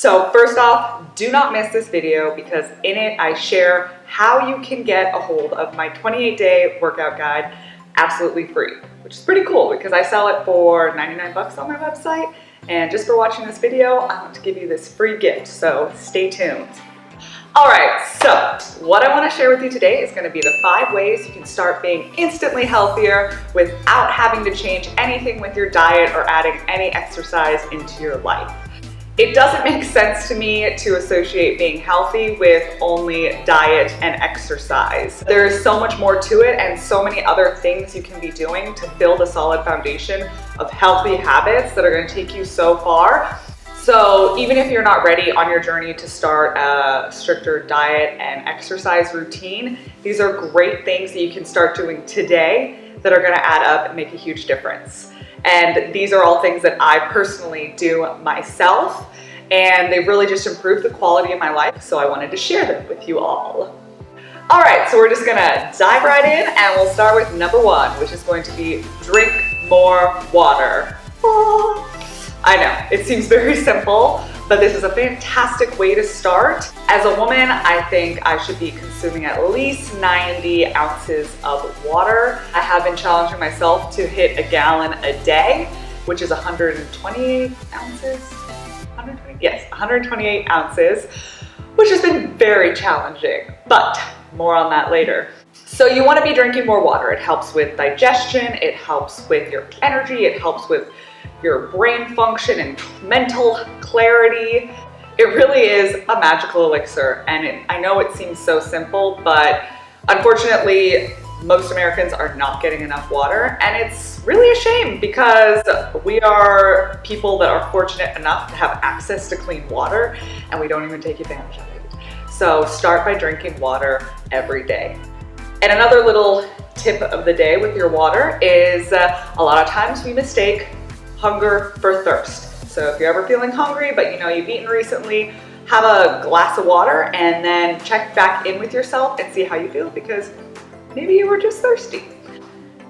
So first off, do not miss this video because in it I share how you can get a hold of my 28-day workout guide absolutely free, which is pretty cool because I sell it for 99 bucks on my website. And just for watching this video, I want to give you this free gift, so stay tuned. All right, so what I want to share with you today is going to be the 5 ways you can start being instantly healthier without having to change anything with your diet or adding any exercise into your life. It doesn't make sense to me to associate being healthy with only diet and exercise. There is so much more to it and so many other things you can be doing to build a solid foundation of healthy habits that are going to take you so far. So even if you're not ready on your journey to start a stricter diet and exercise routine, these are great things that you can start doing today that are going to add up and make a huge difference. And these are all things that I personally do myself, and they've really just improved the quality of my life, so I wanted to share them with you all. All right, so we're just gonna dive right in, and we'll start with number 1, which is going to be drink more water. Oh, I know, it seems very simple, but this is a fantastic way to start. As a woman, I think I should be consuming at least 90 ounces of water. I have been challenging myself to hit a gallon a day, which is 128 ounces. 120? Yes, 128 ounces, which has been very challenging, but more on that later. So you want to be drinking more water. It helps with digestion, it helps with your energy, it helps with your brain function and mental clarity. It really is a magical elixir, and I know it seems so simple, but unfortunately most Americans are not getting enough water, and it's really a shame because we are people that are fortunate enough to have access to clean water, and we don't even take advantage of it. So start by drinking water every day. And another little tip of the day with your water is a lot of times we mistake hunger for thirst. So if you're ever feeling hungry, but you know you've eaten recently, have a glass of water and then check back in with yourself and see how you feel, because maybe you were just thirsty.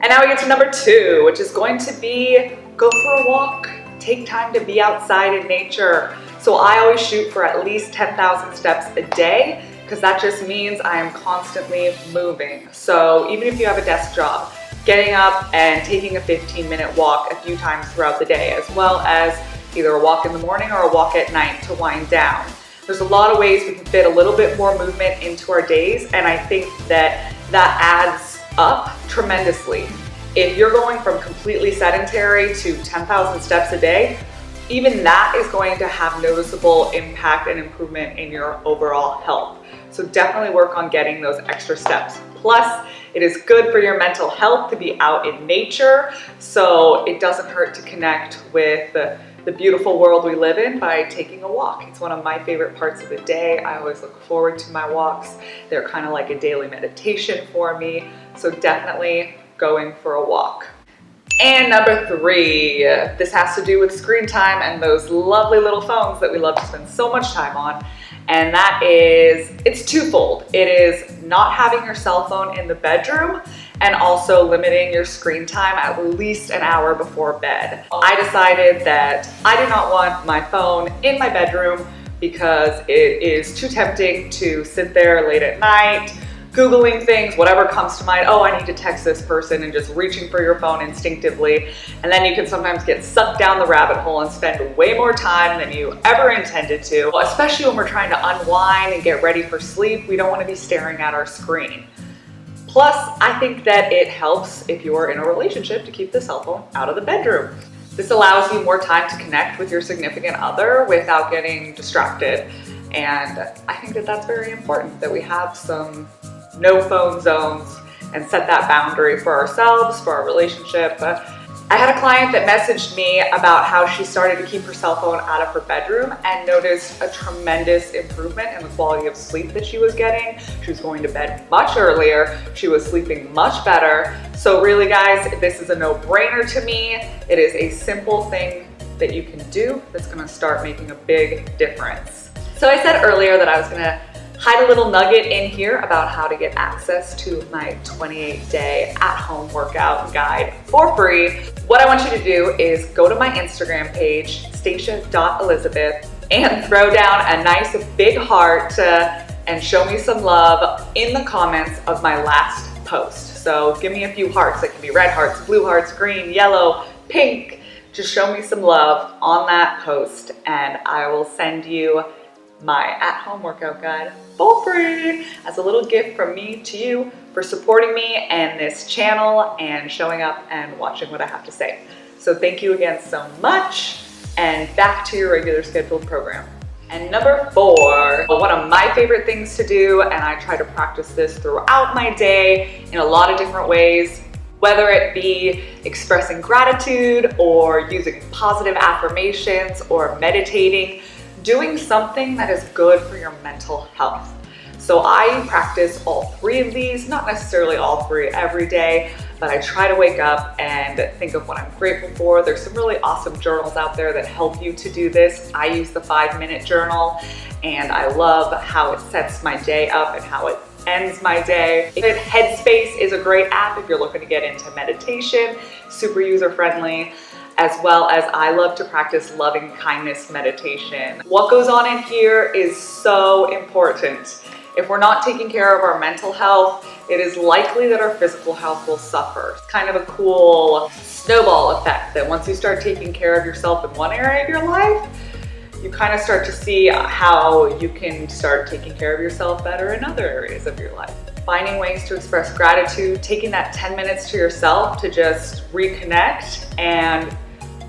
And now we get to number 2, which is going to be go for a walk. Take time to be outside in nature. So I always shoot for at least 10,000 steps a day because that just means I am constantly moving. So even if you have a desk job, getting up and taking a 15-minute walk a few times throughout the day, as well as either a walk in the morning or a walk at night to wind down. There's a lot of ways we can fit a little bit more movement into our days, and I think that adds up tremendously. If you're going from completely sedentary to 10,000 steps a day, even that is going to have noticeable impact and improvement in your overall health. So definitely work on getting those extra steps. Plus, it is good for your mental health to be out in nature, so it doesn't hurt to connect with the beautiful world we live in by taking a walk. It's one of my favorite parts of the day. I always look forward to my walks. They're kind of like a daily meditation for me, so definitely going for a walk. And number 3, this has to do with screen time and those lovely little phones that we love to spend so much time on. And that is, it's twofold. It is not having your cell phone in the bedroom and also limiting your screen time at least an hour before bed. I decided that I do not want my phone in my bedroom because it is too tempting to sit there late at night, Googling things, whatever comes to mind. Oh, I need to text this person, and just reaching for your phone instinctively. And then you can sometimes get sucked down the rabbit hole and spend way more time than you ever intended to. Especially when we're trying to unwind and get ready for sleep, we don't want to be staring at our screen. Plus, I think that it helps if you're in a relationship to keep the cell phone out of the bedroom. This allows you more time to connect with your significant other without getting distracted. And I think that that's very important, that we have some no phone zones and set that boundary for ourselves, for our relationship. I had a client that messaged me about how she started to keep her cell phone out of her bedroom and noticed a tremendous improvement in the quality of sleep that she was getting. She was going to bed much earlier. She was sleeping much better. So really, guys, this is a no-brainer to me. It is a simple thing that you can do that's gonna start making a big difference. So I said earlier that I was gonna hide a little nugget in here about how to get access to my 28-day at-home workout guide for free. What I want you to do is go to my Instagram page, stacia.elizabeth, and throw down a nice big heart and show me some love in the comments of my last post. So give me a few hearts. It can be red hearts, blue hearts, green, yellow, pink. Just show me some love on that post and I will send you my at-home workout guide for free as a little gift from me to you for supporting me and this channel and showing up and watching what I have to say. So thank you again so much, and back to your regular scheduled program. And number 4, one of my favorite things to do, and I try to practice this throughout my day in a lot of different ways, whether it be expressing gratitude or using positive affirmations or meditating, doing something that is good for your mental health. So I practice all 3 of these, not necessarily all 3 every day, but I try to wake up and think of what I'm grateful for. There's some really awesome journals out there that help you to do this. I use the 5-minute journal and I love how it sets my day up and how it ends my day. Headspace is a great app if you're looking to get into meditation, super user-friendly, as well as I love to practice loving kindness meditation. What goes on in here is so important. If we're not taking care of our mental health, it is likely that our physical health will suffer. It's kind of a cool snowball effect that once you start taking care of yourself in one area of your life, you kind of start to see how you can start taking care of yourself better in other areas of your life. Finding ways to express gratitude, taking that 10 minutes to yourself to just reconnect, and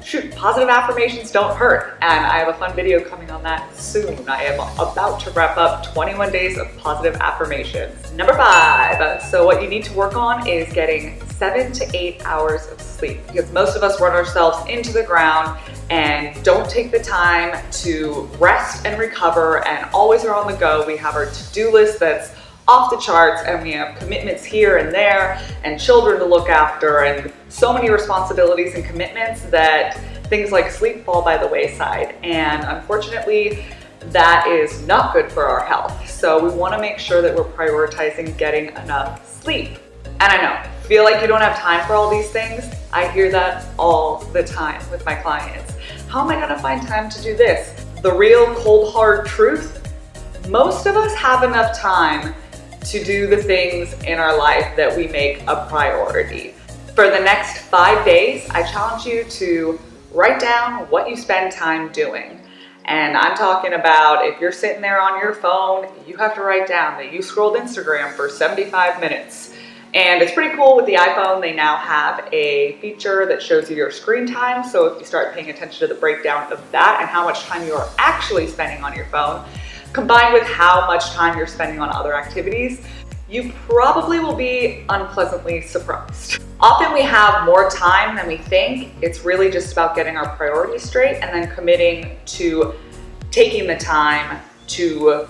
shoot, positive affirmations don't hurt. And I have a fun video coming on that soon. I am about to wrap up 21 days of positive affirmations. Number 5, so what you need to work on is getting 7 to 8 hours of sleep, because most of us run ourselves into the ground and don't take the time to rest and recover and always are on the go. We have our to-do list that's off the charts and we have commitments here and there and children to look after and so many responsibilities and commitments that things like sleep fall by the wayside. And unfortunately, that is not good for our health. So we want to make sure that we're prioritizing getting enough sleep. And I know, feel like you don't have time for all these things. I hear that all the time with my clients. How am I going to find time to do this? The real cold hard truth, most of us have enough time to do the things in our life that we make a priority. For the next 5 days, I challenge you to write down what you spend time doing. And I'm talking about if you're sitting there on your phone, you have to write down that you scrolled Instagram for 75 minutes. And it's pretty cool with the iPhone, they now have a feature that shows you your screen time. So if you start paying attention to the breakdown of that and how much time you are actually spending on your phone, combined with how much time you're spending on other activities, you probably will be unpleasantly surprised. Often we have more time than we think. It's really just about getting our priorities straight and then committing to taking the time to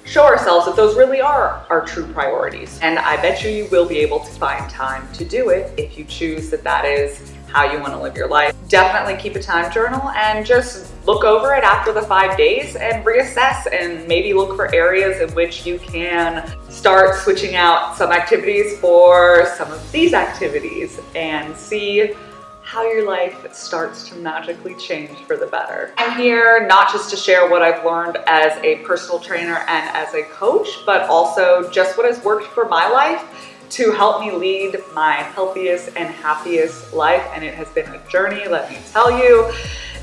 show ourselves that those really are our true priorities. And I bet you will be able to find time to do it if you choose that that is how you want to live your life. Definitely keep a time journal and just look over it after the 5 days and reassess and maybe look for areas in which you can start switching out some activities for some of these activities and see how your life starts to magically change for the better. I'm here not just to share what I've learned as a personal trainer and as a coach, but also just what has worked for my life to help me lead my healthiest and happiest life. And it has been a journey, let me tell you.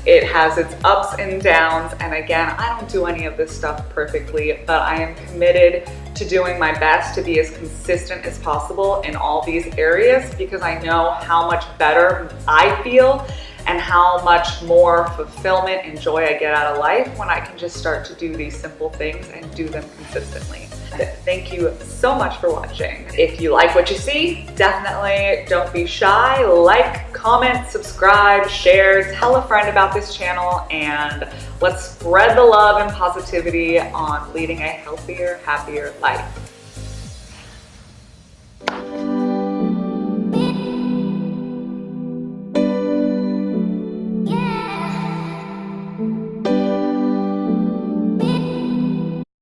It has its ups and downs. And again, I don't do any of this stuff perfectly, but I am committed to doing my best to be as consistent as possible in all these areas, because I know how much better I feel and how much more fulfillment and joy I get out of life when I can just start to do these simple things and do them consistently. Thank you so much for watching. If you like what you see, definitely don't be shy. Like, comment, subscribe, share, tell a friend about this channel, and let's spread the love and positivity on leading a healthier, happier life.